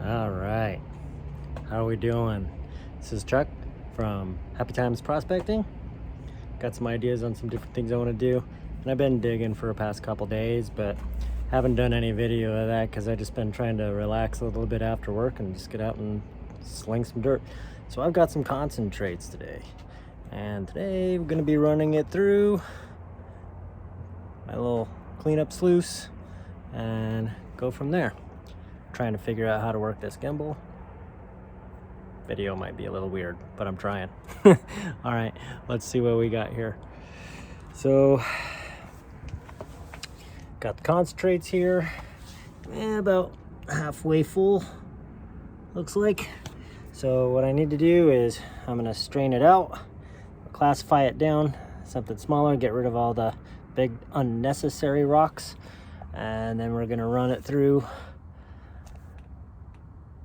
All right, how are we doing? This is Chuck from Happy Times Prospecting. Got some ideas on some different things I want to do, and I've been digging for the past couple days, but haven't done any video of that because I've just been trying to relax a little bit after work and just get out and sling some dirt. So I've got some concentrates today, and today we're going to be running it through my little cleanup sluice and go from there. Trying to figure out how to work this gimbal. Video might be a little weird, but I'm trying. All right, let's see what we got here. So, got the concentrates here, about halfway full, looks like. So what I need to do is I'm gonna strain it out, classify it down, something smaller, get rid of all the big unnecessary rocks, and then we're gonna run it through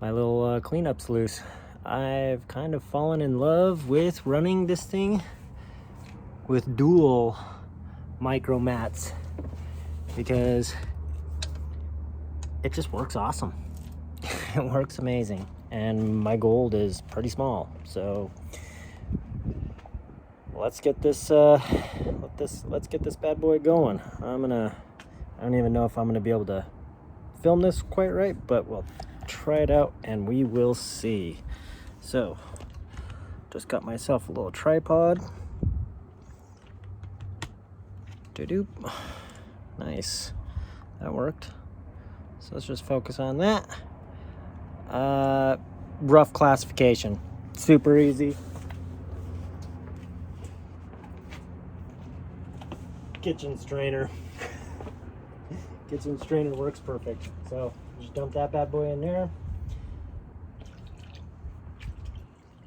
my little cleanup sluice. I've kind of fallen in love with running this thing with dual micro mats because it just works awesome. It works amazing, and my gold is pretty small, so let's get this let's get this bad boy going. I don't even know if I'm gonna be able to film this quite right, but we'll try it out and we will see. So just got myself a little tripod. Doop. Nice, that worked. So let's just focus on that. Rough classification, super easy. Kitchen strainer. Kitchen strainer works perfect. So just dump that bad boy in there.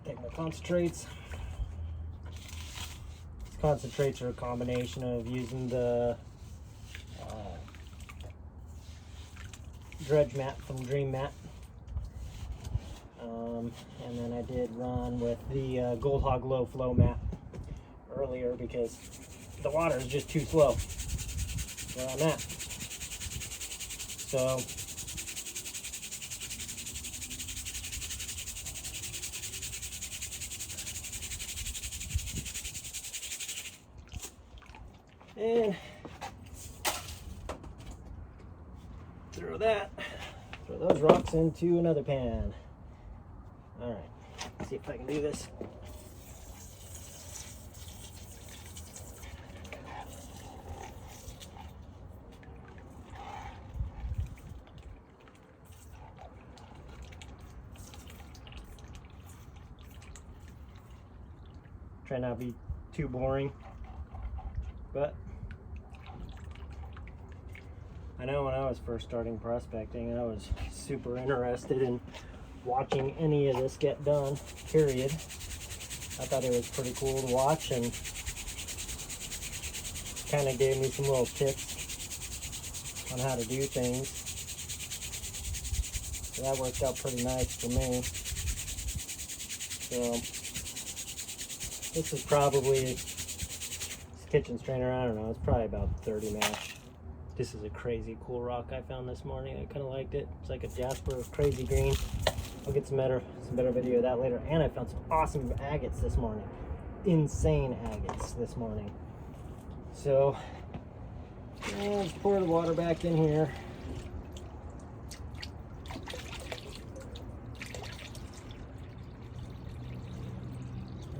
Take my concentrates. These concentrates are a combination of using the dredge mat from Dream Mat. And then I did run with the Gold Hog low flow mat earlier because the water is just too slow where I'm at. So and throw those rocks into another pan. All right, let's see if I can do this. Try not to be too boring, but I know when I was first starting prospecting, I was super interested in watching any of this get done, period. I thought it was pretty cool to watch, and kind of gave me some little tips on how to do things. So that worked out pretty nice for me. So this is probably, this kitchen strainer, I don't know, it's probably about 30 mesh. This is a crazy cool rock I found this morning. I kind of liked it. It's like a jasper crazy green. I'll get some better video of that later. And I found some awesome agates this morning. Insane agates this morning. So let's pour the water back in here.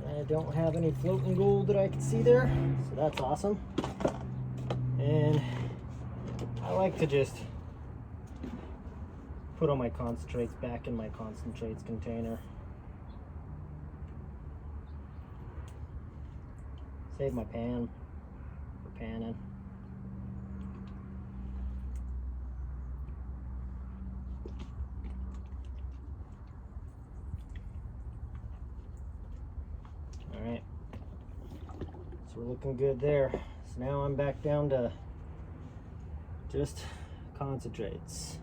I don't have any floating gold that I can see there, so that's awesome. And I like to just put all my concentrates back in my concentrates container. Save my pan for panning. All right, so we're looking good there. So now I'm back down to just concentrates.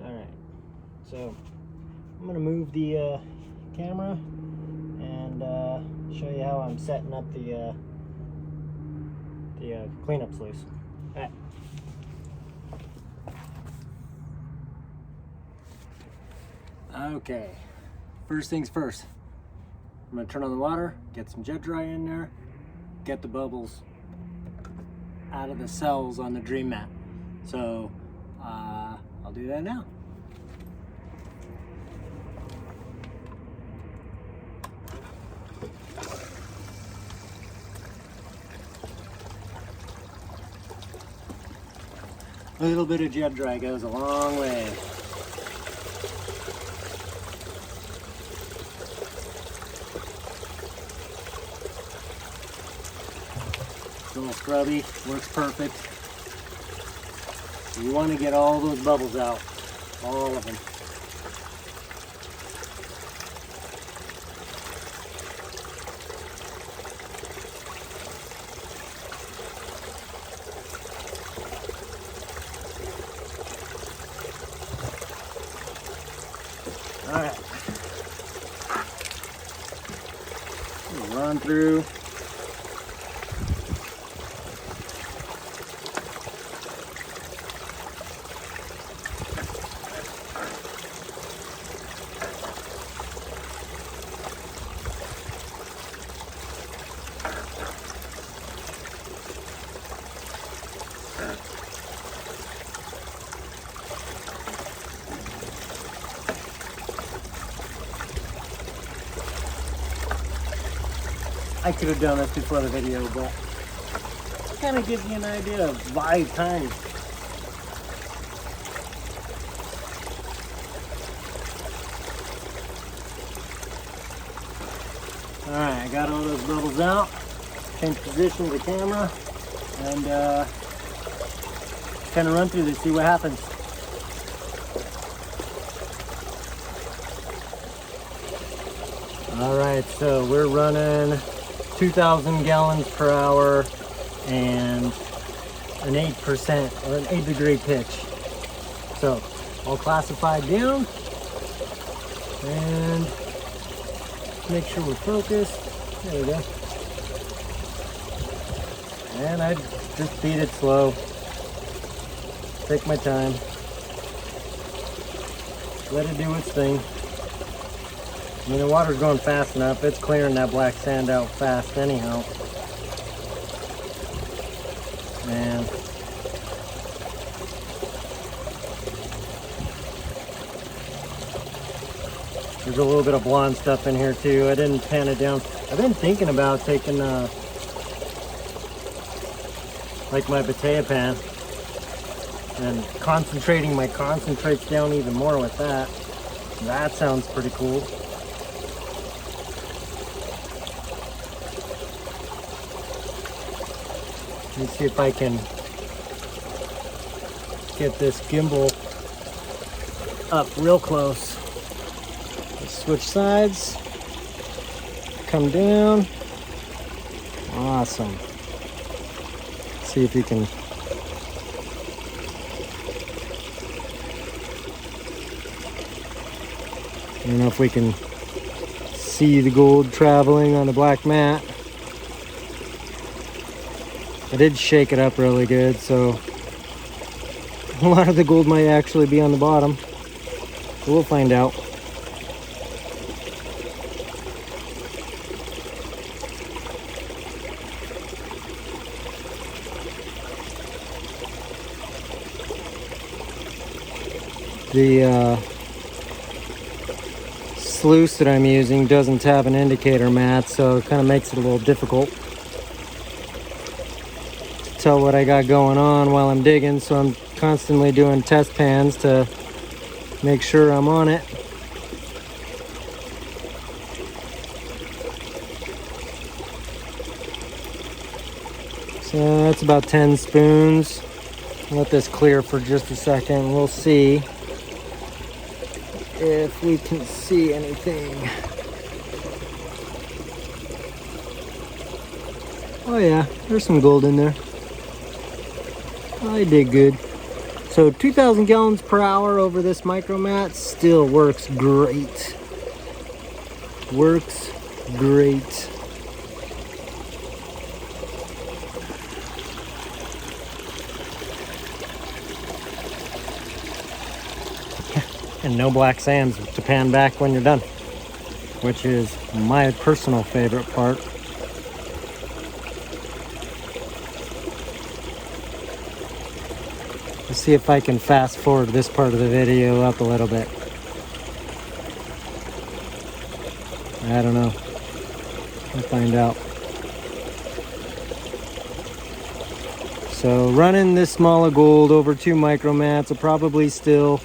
All right, so I'm gonna move the camera and show you how I'm setting up the cleanup sluice. All right. Okay, first things first. I'm gonna turn on the water, get some jet dry in there, get the bubbles out of the cells on the Dream Mat. So I'll do that now. A little bit of jet dry goes a long way. It's a little scrubby, works perfect. You want to get all those bubbles out, all of them. All right, run through. I could have done this before the video, but it kind of gives you an idea of vibe time. Alright, I got all those bubbles out. Change position of the camera and kind of run through this, see what happens. Alright, so we're running 2,000 gallons per hour and an 8% or an 8-degree pitch. So all classified down and make sure we're focused. There we go. And I just beat it slow. Take my time. Let it do its thing. I mean, the water's going fast enough. It's clearing that black sand out fast anyhow. And there's a little bit of blonde stuff in here too. I didn't pan it down. I've been thinking about taking like my Batea pan and concentrating my concentrates down even more with that. That sounds pretty cool. Let's see if I can get this gimbal up real close. Let's switch sides. Come down. Awesome. Let's see if you can. I don't know if we can see the gold traveling on the black mat. I did shake it up really good, so a lot of the gold might actually be on the bottom. So we'll find out. The sluice that I'm using doesn't have an indicator mat, so it kind of makes it a little difficult tell what I got going on while I'm digging, so I'm constantly doing test pans to make sure I'm on it. So that's about 10 spoons. Let this clear for just a second. We'll see if we can see anything. Oh yeah, there's some gold in there. I did good. So 2,000 gallons per hour over this Micromat still works great. Works great. and no black sands to pan back when you're done, which is my personal favorite part. Let's see if I can fast forward this part of the video up a little bit. I don't know. We'll find out. So running this small of gold over 2 micromats will probably still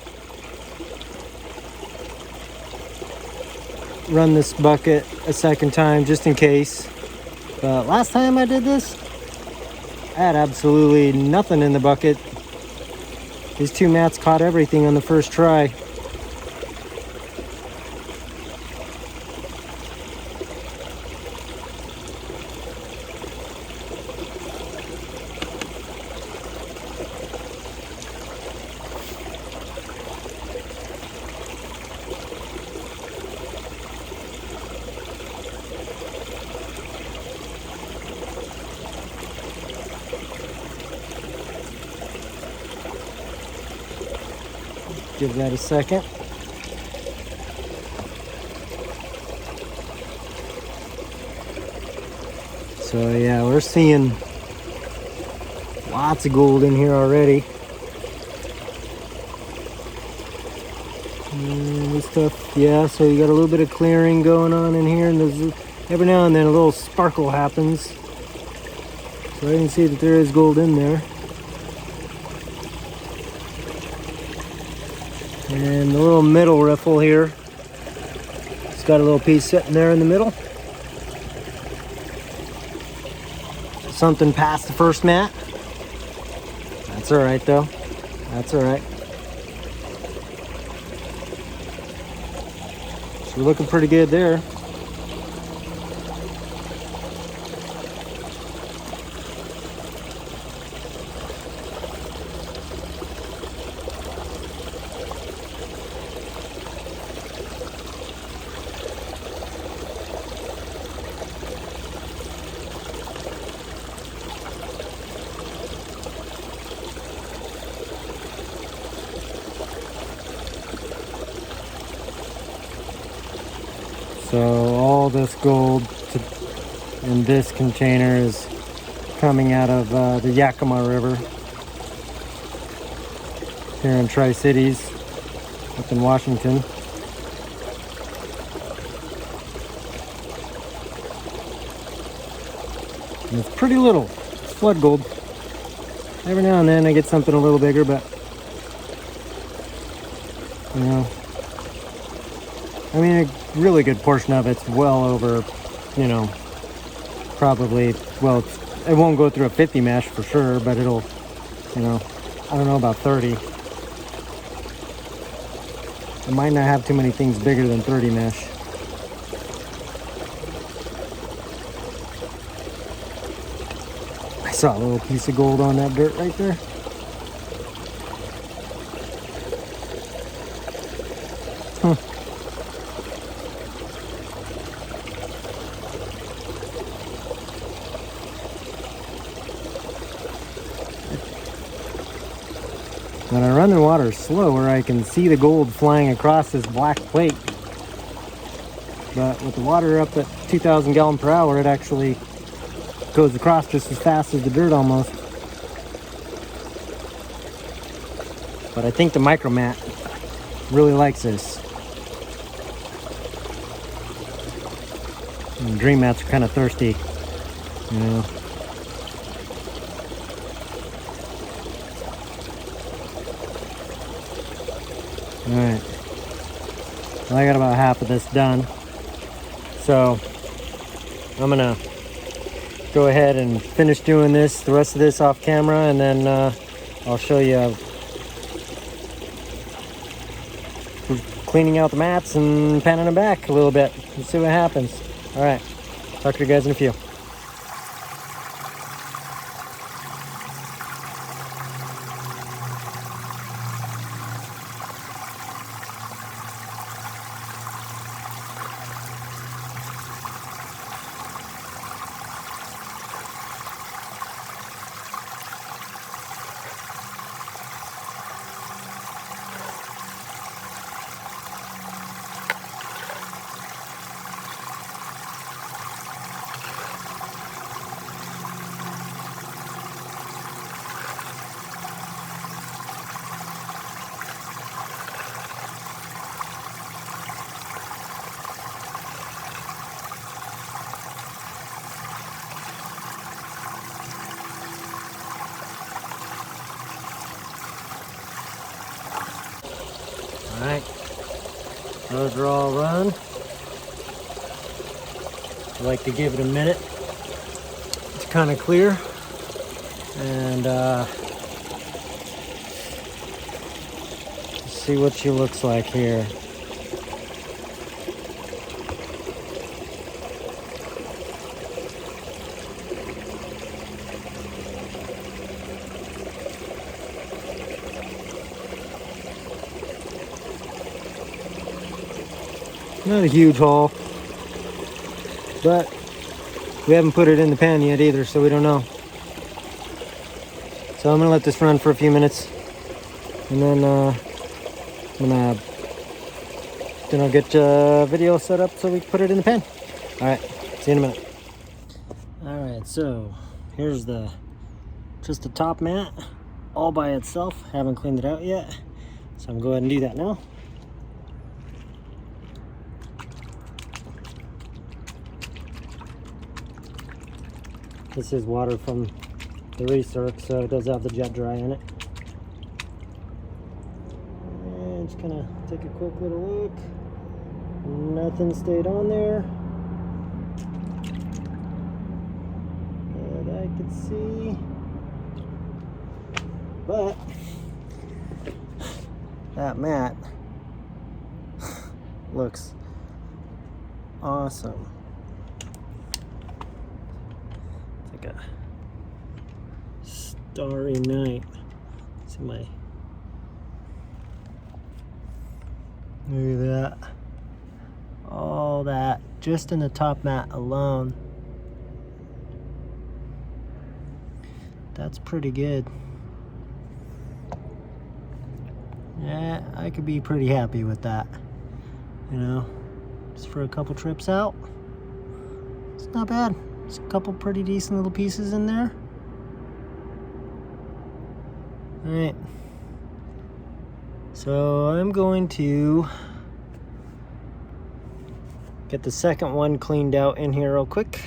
run this bucket a second time just in case. But last time I did this, I had absolutely nothing in the bucket. These 2 mats caught everything on the first try. Give that a second. So yeah, we're seeing lots of gold in here already. And this stuff, yeah, so you got a little bit of clearing going on in here, and there's every now and then a little sparkle happens. So I can see that there is gold in there. And the little middle riffle here, it's got a little piece sitting there in the middle. Something past the first mat. That's all right though. That's all right. So we're looking pretty good there. So all this gold in this container is coming out of the Yakima River here in Tri-Cities up in Washington. And it's pretty little. It's flood gold. Every now and then I get something a little bigger, but you know, I mean, a really good portion of it's well over, you know, probably, well, it won't go through a 50 mesh for sure, but it'll, you know, I don't know about 30. It might not have too many things bigger than 30 mesh. I saw a little piece of gold on that dirt right there. When I run the water slower, I can see the gold flying across this black plate. But with the water up at 2,000 gallons per hour, it actually goes across just as fast as the dirt almost. But I think the micromat really likes this. And dream mats are kind of thirsty, you know. Alright, well, I got about half of this done, so I'm gonna go ahead and finish doing the rest of this off camera, and then I'll show you cleaning out the mats and panning them back a little bit and see what happens. Alright, talk to you guys in a few. Alright, those are all run. I like to give it a minute. It's kind of clear. And let's see what she looks like here. Not a huge haul, but we haven't put it in the pan yet either, so we don't know. So I'm gonna let this run for a few minutes, and then I'll get video set up so we can put it in the pan. All right, see you in a minute. All right, so here's just the top mat all by itself. Haven't cleaned it out yet, so I'm gonna go ahead and do that now. This is water from the recirc, so it does have the jet dry in it. And just kind of take a quick little look. Nothing stayed on there that I could see. But that mat looks awesome. It's like a starry night. See my, look at that. All that just in the top mat alone. That's pretty good. Yeah, I could be pretty happy with that. You know, just for a couple trips out. It's not bad. There's a couple pretty decent little pieces in there. All right. So I'm going to get the second one cleaned out in here real quick.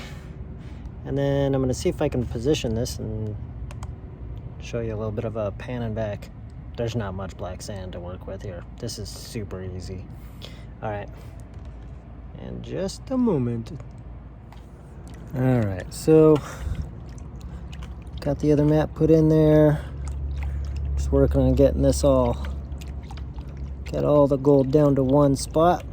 And then I'm gonna see if I can position this and show you a little bit of a pan and back. There's not much black sand to work with here. This is super easy. All right, in just a moment. All right, so got the other mat put in there. Just working on getting this all, get all the gold down to one spot.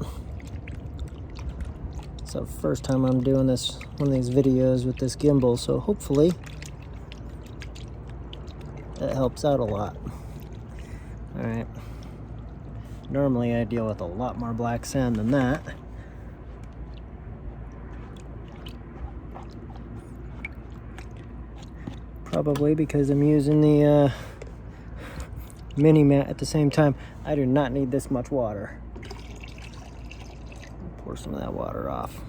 It's the first time I'm doing this, one of these videos with this gimbal, so hopefully that helps out a lot. All right. Normally I deal with a lot more black sand than that. Probably because I'm using the mini mat at the same time. I do not need this much water. Pour some of that water off.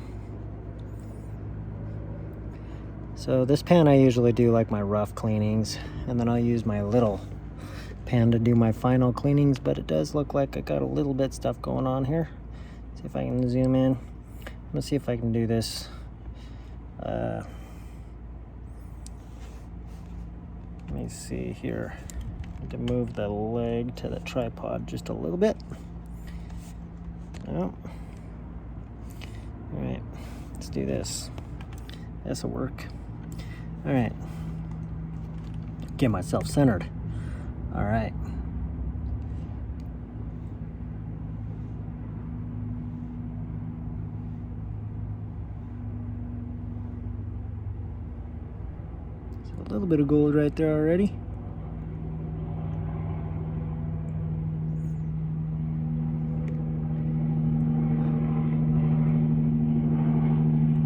So this pan I usually do like my rough cleanings, and then I'll use my little pan to do my final cleanings, but it does look like I got a little bit stuff going on here. See if I can zoom in. I'm gonna see if I can do this. Let me see here. I need to move the leg to the tripod just a little bit. Oh. All right, let's do this. This will work. All right, get myself centered. All right. So a little bit of gold right there already.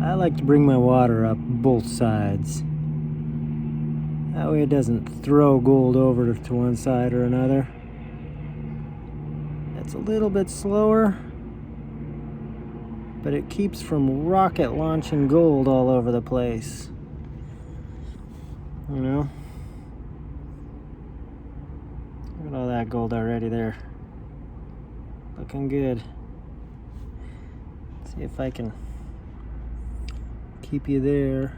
I like to bring my water up both sides. That way it doesn't throw gold over to one side or another. It's a little bit slower, but it keeps from rocket launching gold all over the place. You know? Look at all that gold already there. Looking good. Let's see if I can keep you there.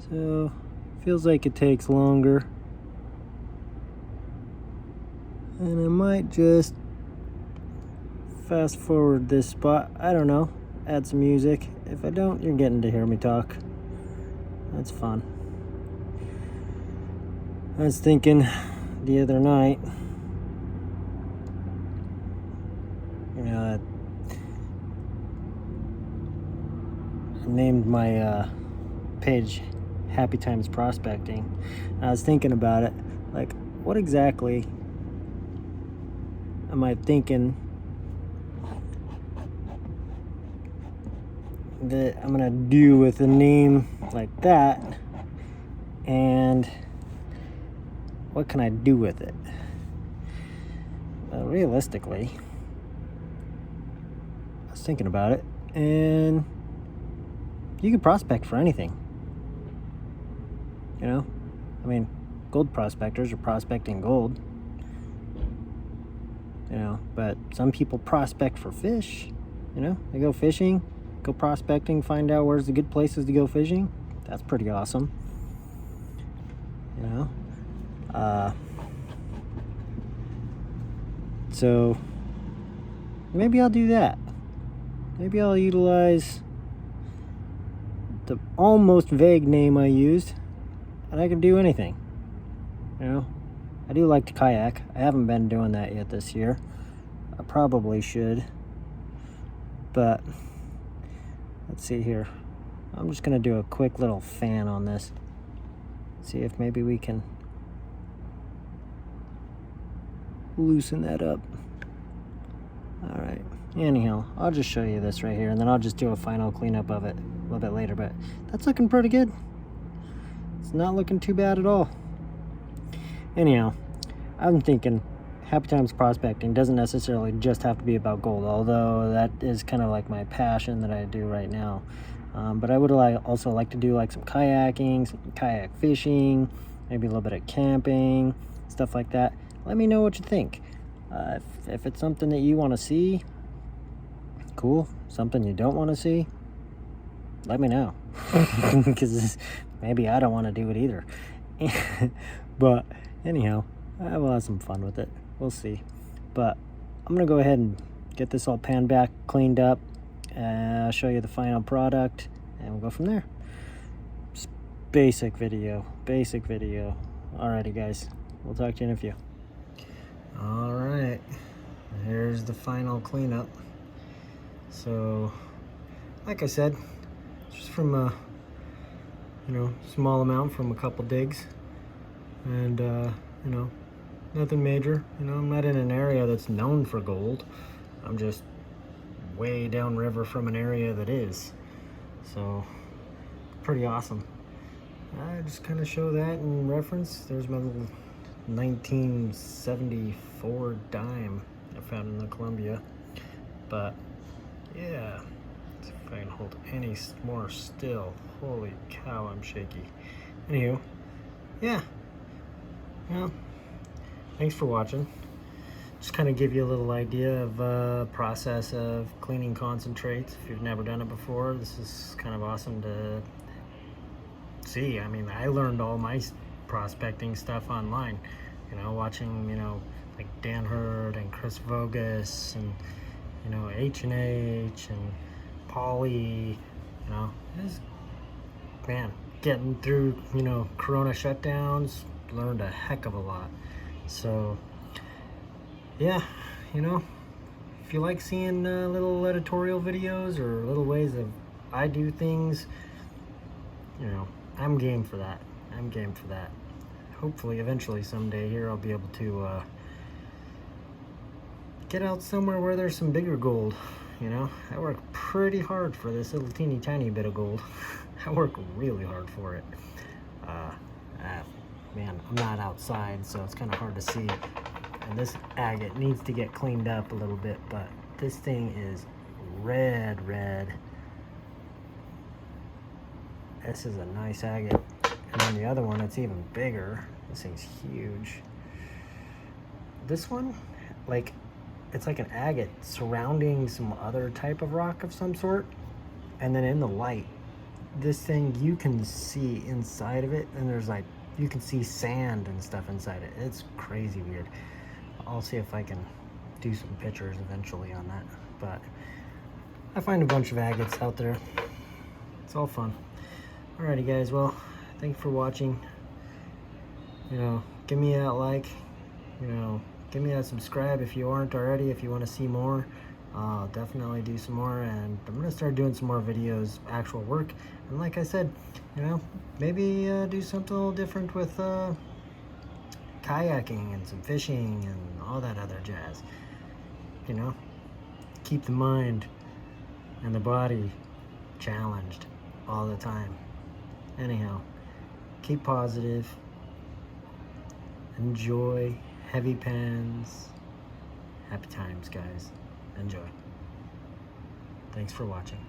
So feels like it takes longer. And I might just fast forward this spot. I don't know. Add some music. If I don't, you're getting to hear me talk. That's fun. I was thinking the other night, I named my page Happy Times Prospecting. And I was thinking about it, like, what exactly am I thinking that I'm gonna do with a name like that, and what can I do with it? Well, realistically, I was thinking about it, and you can prospect for anything. I mean, gold prospectors are prospecting gold. But some people prospect for fish. They go fishing, go prospecting, find out where's the good places to go fishing. That's pretty awesome. So maybe I'll do that. Maybe I'll utilize the almost vague name I used, and I can do anything. I do like to kayak. I haven't been doing that yet this year. I probably should. But let's see here. I'm just gonna do a quick little fan on this. See if maybe we can loosen that up. All right. Anyhow, I'll just show you this right here, and then I'll just do a final cleanup of it a little bit later. But that's looking pretty good. It's not looking too bad at all. Anyhow, I'm thinking Happy Times Prospecting doesn't necessarily just have to be about gold, although that is kind of like my passion that I do right now. But I would also like to do like some kayaking, some kayak fishing, maybe a little bit of camping, stuff like that. Let me know what you think. If it's something that you want to see, cool. Something you don't want to see, let me know. Because maybe I don't want to do it either. But anyhow, I will have some fun with it. We'll see. But I'm going to go ahead and get this all panned back, cleaned up. I'll show you the final product, and we'll go from there. Just basic video. Alrighty, guys. We'll talk to you in a few. Alright. Here's the final cleanup. So, like I said, just from a small amount from a couple digs, and nothing major. I'm not in an area that's known for gold. I'm just way downriver from an area that is, so pretty awesome. I just kind of show that in reference. There's my little 1974 dime I found in the Columbia. But yeah, let's see if I can hold any more still. Holy cow, I'm shaky. Anywho, yeah. Well, thanks for watching. Just kind of give you a little idea of process of cleaning concentrates. If you've never done it before, this is kind of awesome to see. I mean, I learned all my prospecting stuff online, watching, like Dan Hurd and Chris Vogus and, H&H and Polly, just, man, getting through, Corona shutdowns, learned a heck of a lot. So, yeah, if you like seeing little editorial videos or little ways of I do things, I'm game for that. Hopefully, eventually, someday here, I'll be able to get out somewhere where there's some bigger gold. I work pretty hard for this little teeny tiny bit of gold. I work really hard for it. Man, I'm not outside, so it's kind of hard to see. And this agate needs to get cleaned up a little bit, but this thing is red. This is a nice agate. And then the other one, it's even bigger. This thing's huge. This one, it's like an agate surrounding some other type of rock of some sort. And then in the light, this thing, you can see inside of it, and there's like, you can see sand and stuff inside it. It's crazy weird. I'll see if I can do some pictures eventually on that. But I find a bunch of agates out there. It's all fun. Alrighty guys, well, thank you for watching. You know, give me that like, you know, give me that subscribe if you aren't already, if you want to see more. I'll definitely do some more, and I'm gonna start doing some more videos, actual work. And like I said, you know, maybe do something a little different with kayaking and some fishing and all that other jazz. You know, keep the mind and the body challenged all the time. Anyhow, keep positive, enjoy heavy pans, happy times guys, enjoy. Thanks for watching.